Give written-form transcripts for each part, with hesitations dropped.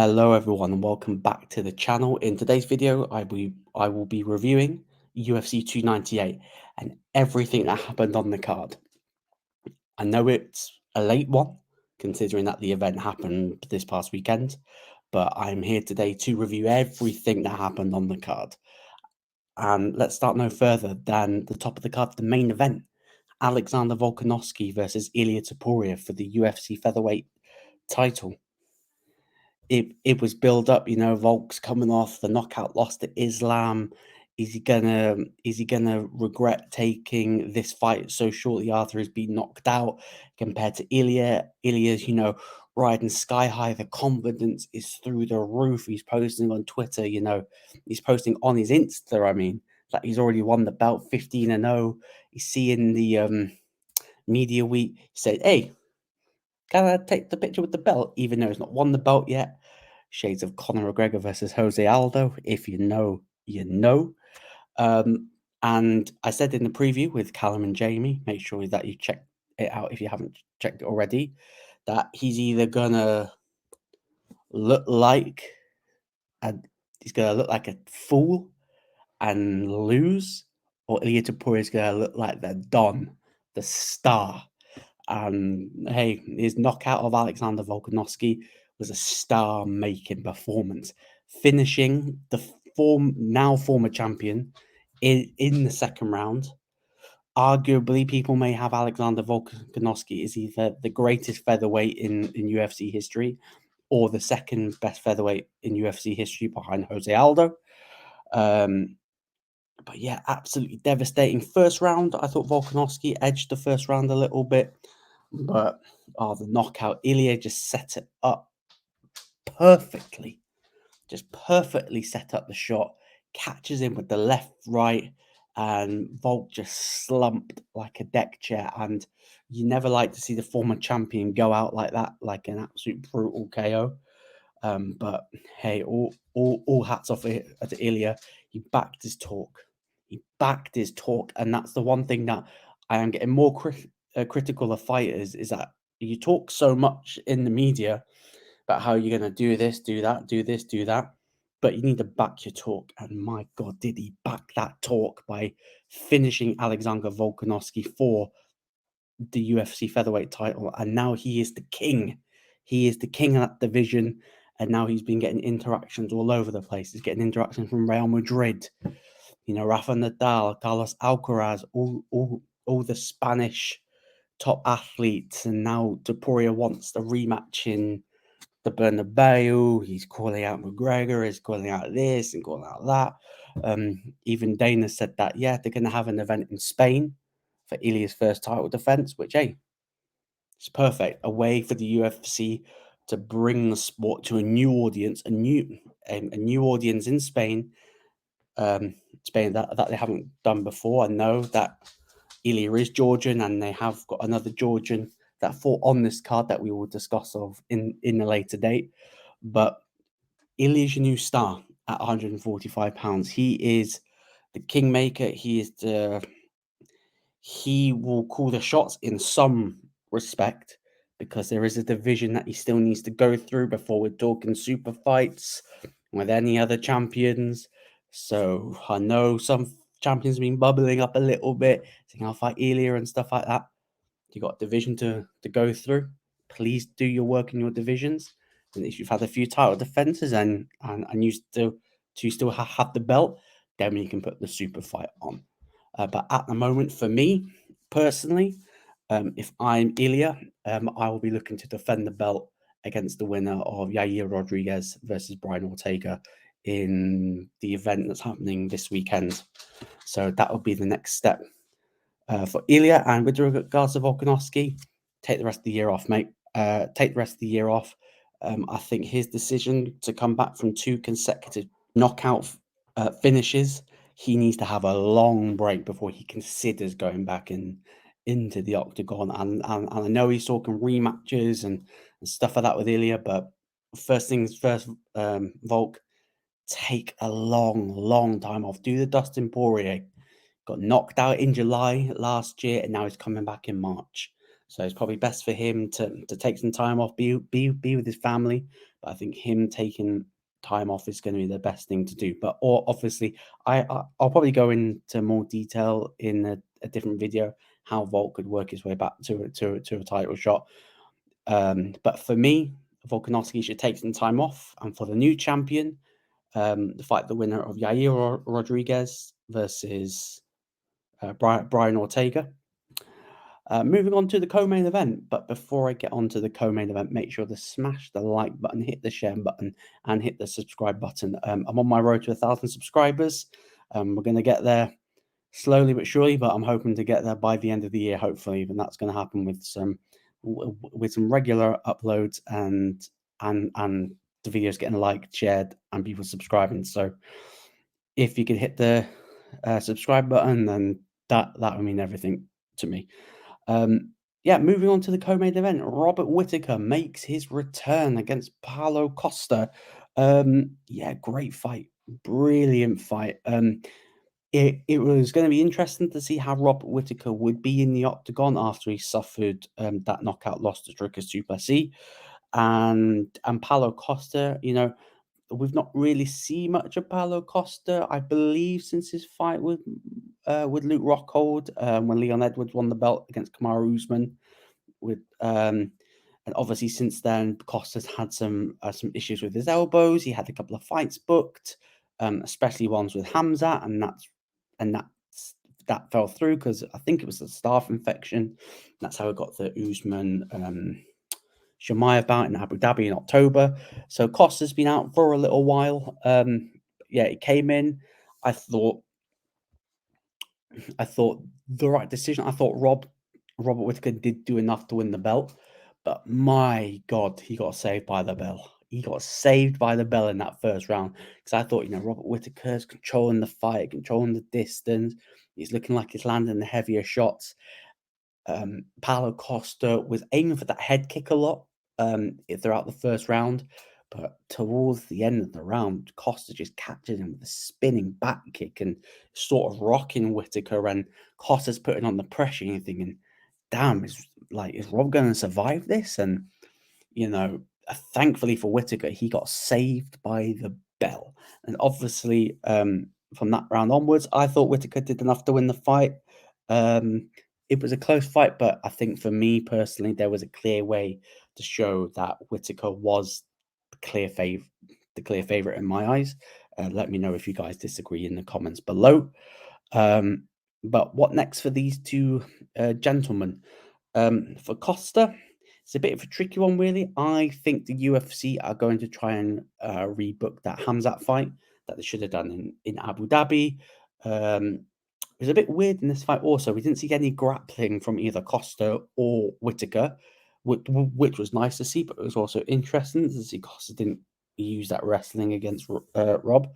Hello everyone and welcome back to the channel. In today's video, I will be reviewing UFC 298 and everything that happened on the card. I know it's a late one, considering that the event happened this past weekend, but I'm here today to review everything that happened on the card. And let's start no further than the top of the card, the main event. Alexander Volkanovski versus Ilia Topuria for the UFC featherweight title. It was built up, Volk's coming off the knockout loss to Islam. Is he gonna regret taking this fight so shortly after he's been knocked out compared to Ilia? Ilia's, riding sky high. The confidence is through the roof. He's posting on Twitter, he's posting on his Insta, that he's already won the belt 15-0. He's seeing the media week. He said, "Hey, can I take the picture with the belt?" Even though he's not won the belt yet. Shades of Conor McGregor versus Jose Aldo. If you know, you know. And I said in the preview with Callum and Jamie, make sure that you check it out if you haven't checked it already, that he's either gonna look like a fool and lose, or Ilia Topuria is gonna look like the Don, the star. And hey, his knockout of Alexander Volkanovski was a star-making performance, finishing the former champion in the second round. Arguably, people may have Alexander Volkanovski as either the greatest featherweight in UFC history or the second best featherweight in UFC history behind Jose Aldo. But yeah, absolutely devastating. First round, I thought Volkanovski edged the first round a little bit. But the knockout, Ilia just set it up perfectly. Just perfectly set up the shot, catches him with the left, right, and Volk just slumped like a deck chair. And you never like to see the former champion go out like that, like an absolute brutal KO. But hey, all hats off to Ilia. He backed his talk. And that's the one thing that I am getting more critical of fighters, is that you talk so much in the media about how you're going to do this, do that, do this, do that, but you need to back your talk. And my God, did he back that talk by finishing Alexander Volkanovski for the UFC featherweight title. And now he is the king. He is the king of that division. And now he's been getting interactions all over the place. He's getting interactions from Real Madrid, Rafa Nadal, Carlos Alcaraz, all the Spanish top athletes. And now Topuria wants the rematch in the Bernabeu. He's calling out McGregor, he's calling out this and calling out that. Even Dana said that, yeah, they're going to have an event in Spain for Ilia's first title defense, which, hey, it's perfect. A way for the UFC to bring the sport to a new audience, a new audience in Spain. Spain that they haven't done before. I know that Ilia is Georgian, and they have got another Georgian that fought on this card that we will discuss in a later date. But Ilia's your new star at 145 pounds. He is the kingmaker. He will call the shots in some respect, because there is a division that he still needs to go through before we're talking super fights with any other champions. So I know some champions have been bubbling up a little bit, saying I'll fight Ilia and stuff like that. You got a division to go through. Please do your work in your divisions. And if you've had a few title defenses and you still have the belt, then you can put the super fight on. But at the moment, for me personally, if I'm Ilia, I will be looking to defend the belt against the winner of Yair Rodriguez versus Brian Ortega in the event that's happening this weekend. So that will be the next step for Ilia. And with regards to Volkanovski, take the rest of the year off, mate. Take the rest of the year off. I think his decision to come back from 2 consecutive knockout finishes, he needs to have a long break before he considers going back into the octagon. And I know he's talking rematches and stuff like that with Ilia, but first things first, Volk, take a long time off. Do the Dustin Poirier. Got knocked out in July last year, and now he's coming back in March. So it's probably best for him to take some time off, be with his family, but I think him taking time off is going to be the best thing to do. But or obviously, I'll probably go into more detail in a different video how Volk could work his way back to a title shot. But for me, Volkanovski should take some time off, and for the new champion, the fight the winner of Yair Rodriguez versus Brian Ortega. Moving on to the co-main event, but before I get on to the co-main event, make sure to smash the like button, hit the share button, and hit the subscribe button. I'm on my road to 1,000 subscribers. We're going to get there slowly but surely, but I'm hoping to get there by the end of the year, hopefully, and that's going to happen with some regular uploads and the videos getting liked, shared, and people subscribing. So if you could hit the subscribe button, then that would mean everything to me. Yeah, moving on to the co-main event, Robert Whittaker makes his return against Paulo Costa. Yeah, great fight, brilliant fight. It was going to be interesting to see how Robert Whittaker would be in the octagon after he suffered that knockout loss to Dricus du Plessis. And Paulo Costa, you know, we've not really seen much of Paulo Costa, I believe, since his fight with Luke Rockhold, when Leon Edwards won the belt against Kamaru Usman. And obviously since then, Costa's had some issues with his elbows. He had a couple of fights booked, especially ones with Hamzat, and that fell through because I think it was a staph infection. That's how it got the Usman Chimaev bout in Abu Dhabi in October. So Costa's been out for a little while. Yeah, it came in. I thought the right decision. I thought Robert Whittaker did do enough to win the belt, but my God, he got saved by the bell. He got saved by the bell in that first round because I thought, you know, Robert Whittaker's controlling the fight, controlling the distance. He's looking like he's landing the heavier shots. Paulo Costa was aiming for that head kick a lot throughout the first round, but towards the end of the round, Costa just captured him with a spinning back kick and sort of rocking Whittaker, and Costa's putting on the pressure and you're thinking, damn, is Rob going to survive this? And, you know, thankfully for Whittaker, he got saved by the bell. And obviously, from that round onwards, I thought Whittaker did enough to win the fight. It was a close fight, but I think for me personally, there was a clear way to show that Whittaker was the clear favorite in my eyes. Let me know if you guys disagree in the comments below. But what next for these two gentlemen? For Costa, it's a bit of a tricky one, really. I think the UFC are going to try and rebook that Hamzat fight that they should have done in Abu Dhabi. It was a bit weird in this fight also. We didn't see any grappling from either Costa or Whittaker, which was nice to see, but it was also interesting to see Costa didn't use that wrestling against Rob.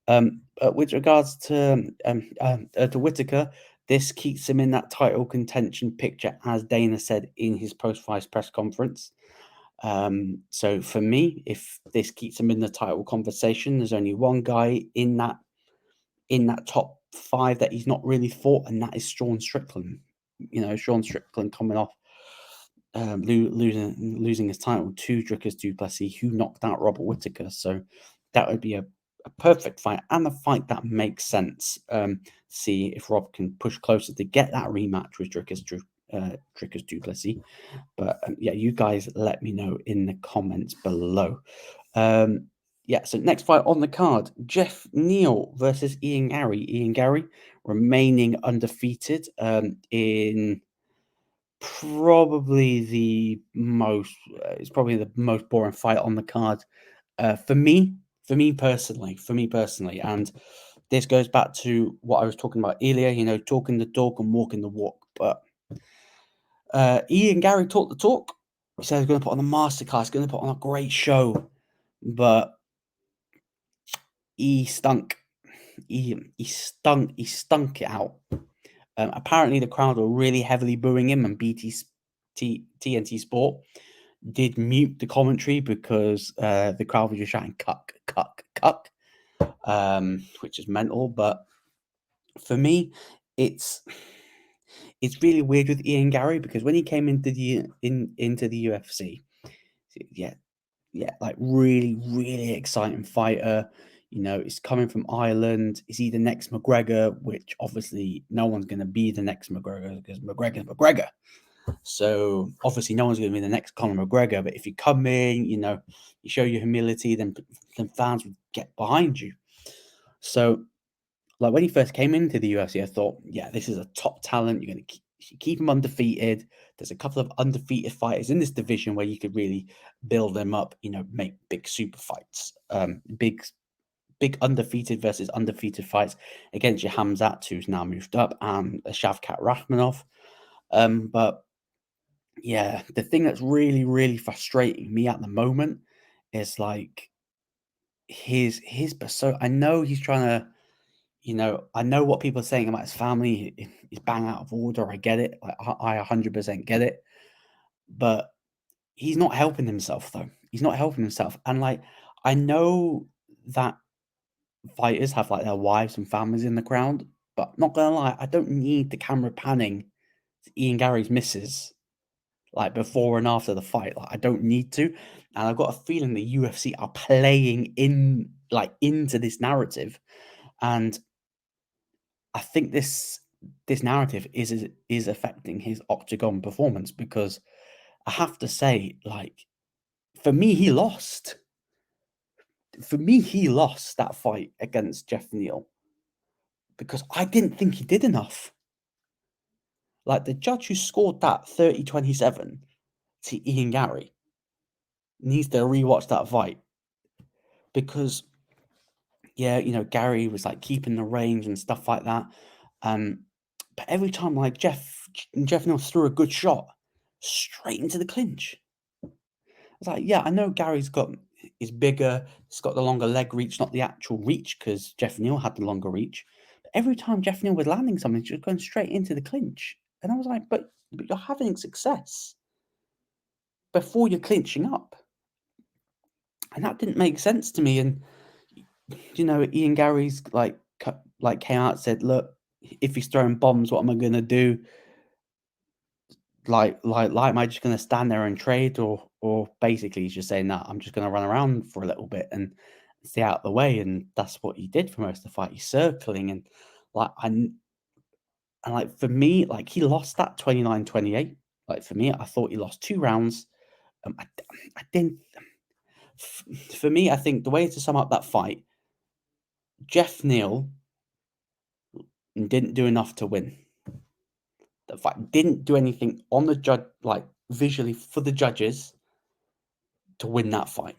With regards to Whittaker, this keeps him in that title contention picture, as Dana said in his post-fight press conference. So for me, if this keeps him in the title conversation, there's only one guy in that top 5 that he's not really fought, and that is Sean Strickland. You know, Sean Strickland coming off losing his title to Dricus du Plessis, who knocked out Robert Whittaker. So that would be a perfect fight, and a fight that makes sense. See if Rob can push closer to get that rematch with Dricus du Plessis. But yeah, you guys let me know in the comments below. Yeah, so next fight on the card, Jeff Neal versus Ian Garry. Ian Garry remaining undefeated in probably the most it's probably the most boring fight on the card for me personally. And this goes back to what I was talking about earlier, you know, talking the talk and walking the walk. But Ian Garry talked the talk. He said he's going to put on a masterclass, going to put on a great show, but he stunk. He stunk it out. Apparently, the crowd were really heavily booing him, and TNT Sport did mute the commentary because the crowd was just shouting "cuck, cuck, cuck," which is mental. But for me, it's really weird with Ian Garry because when he came into the UFC, yeah, like really, really exciting fighter. He's coming from Ireland. Is he the next McGregor? Which obviously no one's going to be the next McGregor because McGregor's McGregor. So obviously no one's going to be the next Conor McGregor. But if you come in, you show your humility, then fans would get behind you. So like when he first came into the UFC, I thought, yeah, this is a top talent. You're going to keep him undefeated. There's a couple of undefeated fighters in this division where you could really build them up, make big super fights, big undefeated versus undefeated fights against your Hamzat, who's now moved up, and Shavkat Rakhmonov. But yeah, the thing that's really, really frustrating me at the moment is like his persona. I know he's trying to, I know what people are saying about his family is bang out of order. I get it. Like, I 100% get it. But he's not helping himself, though. He's not helping himself. And, like, I know that fighters have, like, their wives and families in the crowd. But not going to lie, I don't need the camera panning to Ian Gary's missus, like, before and after the fight. Like, I don't need to. And I've got a feeling the UFC are playing into this narrative. And I think this narrative is affecting his octagon performance because I have to say, like, for me, he lost. For me, he lost that fight against Jeff Neal because I didn't think he did enough. Like, the judge who scored that 30-27 to Ian Gary needs to rewatch that fight because, yeah, Gary was like keeping the range and stuff like that. But every time, like, Jeff Neal threw a good shot straight into the clinch. I was like, yeah, I know Gary's is bigger, he's got the longer leg reach, not the actual reach, because Jeff Neal had the longer reach. But every time Jeff Neal was landing something, he was going straight into the clinch. And I was like, but you're having success before you're clinching up. And that didn't make sense to me. And Ian Gary's came out and said, look, if he's throwing bombs, what am I gonna do? Am I just gonna stand there and trade, or basically he's just saying that I'm just gonna run around for a little bit and stay out of the way, and that's what he did for most of the fight. He's circling and for me, like, he lost that 29-28. Like, for me, I thought he lost 2 rounds. I didn't. For me, I think the way to sum up that fight, Jeff Neal didn't do enough to win. The fight didn't do anything on the judge, like visually for the judges, to win that fight.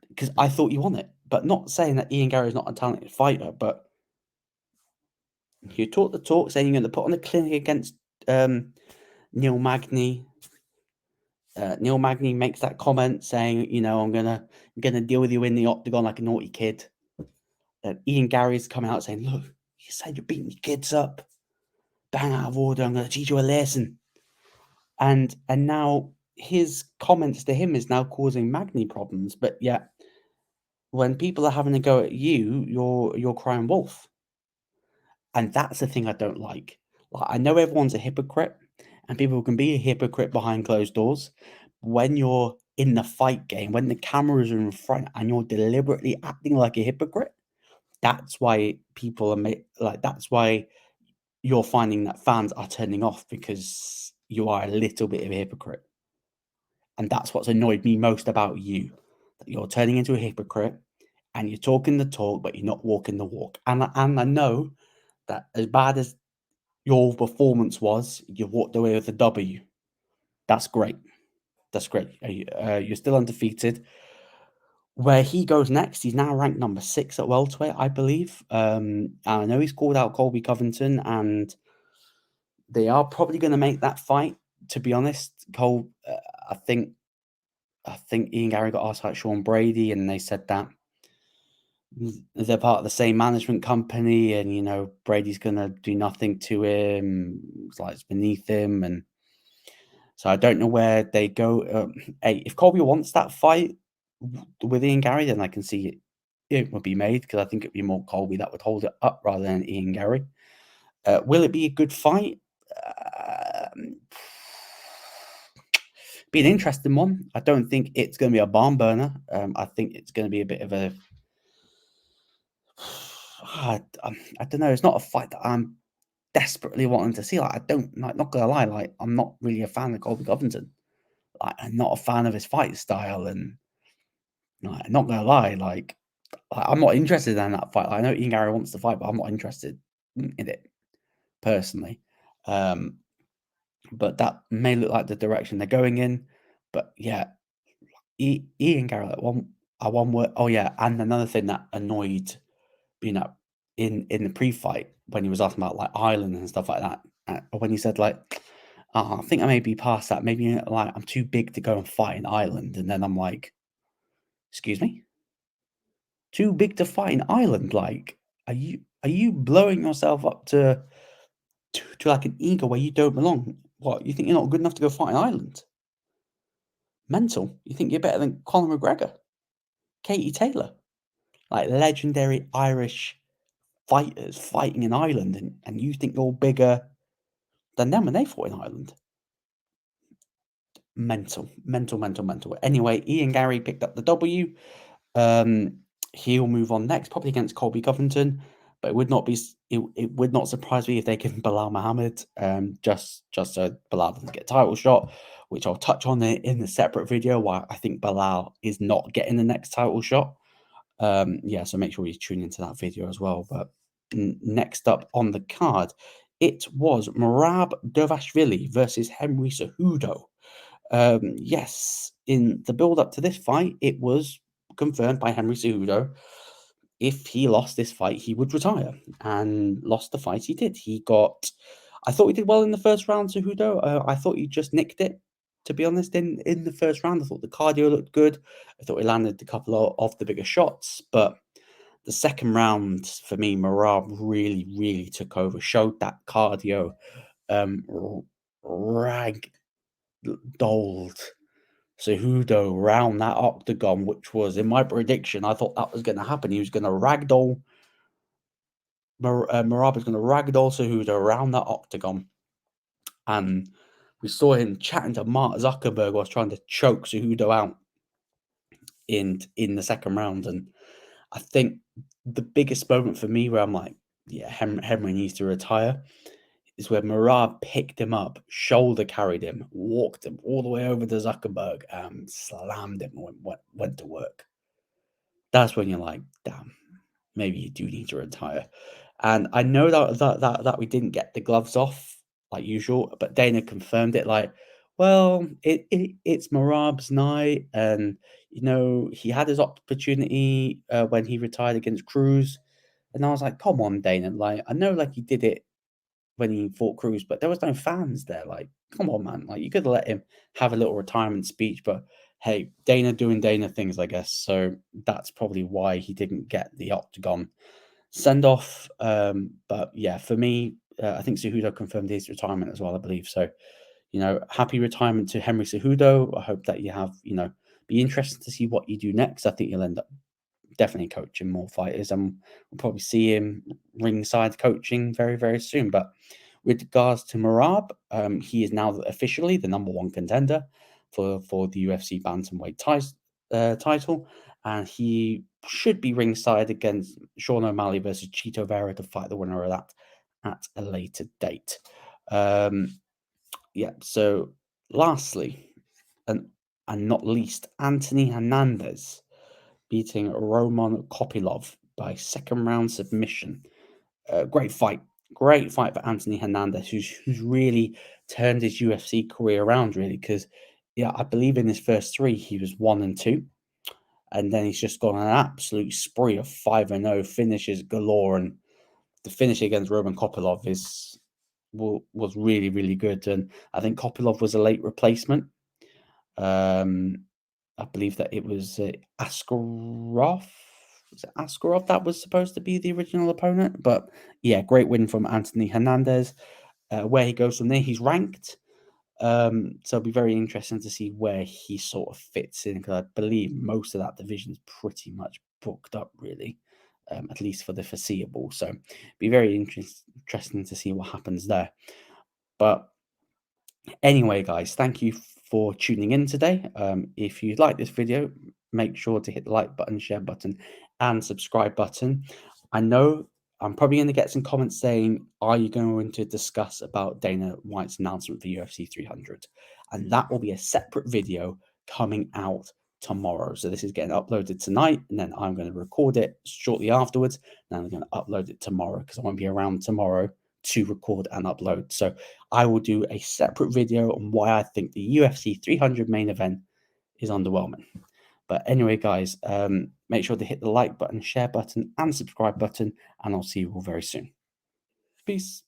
Because I thought you won it. But not saying that Ian Gary is not a talented fighter, but you talk the talk, saying you're going to put on a clinic against Neil Magny. Neil Magny makes that comment saying, I'm gonna deal with you in the octagon like a naughty kid. Ian Gary's coming out saying, look, you said you're beating your kids up. Bang out of order. I'm gonna teach you a lesson. And now his comments to him is now causing Magny problems. But yet, when people are having a go at you, you're crying wolf. And that's the thing I don't like. Like, I know everyone's a hypocrite, and people can be a hypocrite behind closed doors. When you're in the fight game, when the cameras are in front and you're deliberately acting like a hypocrite, that's why people are that's why you're finding that fans are turning off, because you are a little bit of a hypocrite. And that's what's annoyed me most about you, that you're turning into a hypocrite and you're talking the talk, but you're not walking the walk. And I know that as bad as your performance was, you walked away with a W. That's great. That's great. You're still undefeated. Where he goes next, he's now ranked number 6 at welterweight, I believe. And I know he's called out Colby Covington, and they are probably going to make that fight. To be honest, I think Ian Gary got asked about Sean Brady, and they said that they're part of the same management company, and Brady's gonna do nothing to him. It's like it's beneath him, and so I don't know where they go. Hey, if Colby wants that fight with Ian Gary, then I can see it would be made, because I think it'd be more Colby that would hold it up rather than Ian Gary. Will it be a good fight? Be an interesting one. I don't think it's going to be a barn burner. I think it's going to be a bit of a. I don't know. It's not a fight that I'm desperately wanting to see. Like, I don't like. Not gonna lie. Like, I'm not really a fan of Colby Covington. Like, I'm not a fan of his fight style, and like, not gonna lie. Like, I'm not interested in that fight. Like, I know Ian Gary wants to fight, but I'm not interested in it personally. But that may look like the direction they're going in. But yeah, Ian Gary at one word. Oh yeah, and another thing that annoyed, in the pre-fight when he was asking about like Ireland and stuff like that, when he said like, oh, I think I may be past that. Maybe like I'm too big to go and fight in Ireland, and then I'm like, excuse me, too big to fight in Ireland? Like, are you blowing yourself up to like an ego where you don't belong? What, you think you're not good enough to go fight in Ireland? Mental? You think you're better than Conor McGregor, Katie Taylor, like legendary Irish fighters fighting in Ireland, and you think you're bigger than them when they fought in Ireland? Mental, mental, mental, mental. Anyway, Ian Gary picked up the W. He'll move on next, probably against Colby Covington, but it would not surprise me if they give Bilal Muhammad, just so Bilal doesn't get a title shot, which I'll touch on in the separate video. Why I think Bilal is not getting the next title shot. Yeah, so make sure you tune into that video as well. But next up on the card, it was Merab Dovashvili versus Henry Cejudo. Yes, in the build up to this fight, it was confirmed by Henry Cejudo if he lost this fight, he would retire, and lost the fight he did. I thought he did well in the first round, Cejudo. I thought he just nicked it, to be honest, in the first round. I thought the cardio looked good. I thought he landed a couple of the bigger shots, but the second round, for me, Merab really, really took over, showed that cardio, ragdolled Cejudo round that octagon, which was, in my prediction, I thought that was going to happen. He was going to ragdoll, Merab was going to ragdoll Cejudo around that octagon. And we saw him chatting to Mark Zuckerberg whilst trying to choke Cejudo out in the second round. And I think the biggest moment for me where I'm like, yeah, Henry needs to retire, is where Merab picked him up, shoulder carried him, walked him all the way over to Zuckerberg, and slammed him and went to work. That's when you're like, damn, maybe you do need to retire. And I know that we didn't get the gloves off like usual, but Dana confirmed it. Like, well, it's Merab's night, and he had his opportunity when he retired against Cruz, and I was like, come on, Dana. Like, I know, like, he did it when he fought Cruz, but there was no fans there. Like, come on, man. Like, you could have let him have a little retirement speech, but hey, Dana doing Dana things, I guess. So that's probably why he didn't get the octagon send off. But yeah, for me, I think Cejudo confirmed his retirement as well, I believe. So, happy retirement to Henry Cejudo. I hope that you have, be interested to see what you do next. I think you'll end up definitely coaching more fighters, and we'll probably see him ringside coaching very, very soon. But with regards to Merab, he is now officially the number one contender for the UFC bantamweight title, and he should be ringside against Sean O'Malley versus Chito Vera to fight the winner of that at a later date. Yeah. So, lastly, and not least, Anthony Hernandez beating Roman Kopylov by second round submission. Great fight. Great fight for Anthony Hernandez, who's really turned his UFC career around, really, because, yeah, I believe in his first three, he was 1-2. And then he's just gone on an absolute spree of 5-0 finishes galore. And the finish against Roman Kopylov was really, really good. And I think Kopylov was a late replacement. I believe that it was Askarov. Was it Askarov that was supposed to be the original opponent? But yeah, great win from Anthony Hernandez. Where he goes from there, he's ranked. So it'll be very interesting to see where he sort of fits in, because I believe most of that division is pretty much booked up, really, at least for the foreseeable. So be very interesting to see what happens there. But anyway, guys, thank you for tuning in today. If you like this video, make sure to hit the like button, share button, and subscribe button. I know I'm probably going to get some comments saying, are you going to discuss about Dana White's announcement for UFC 300? And that will be a separate video coming out tomorrow. So this is getting uploaded tonight, and then I'm going to record it shortly afterwards. And I'm going to upload it tomorrow because I won't be around tomorrow to record and upload. So I will do a separate video on why I think the UFC 300 main event is underwhelming. But anyway, guys, make sure to hit the like button, share button, and subscribe button, and I'll see you all very soon. Peace.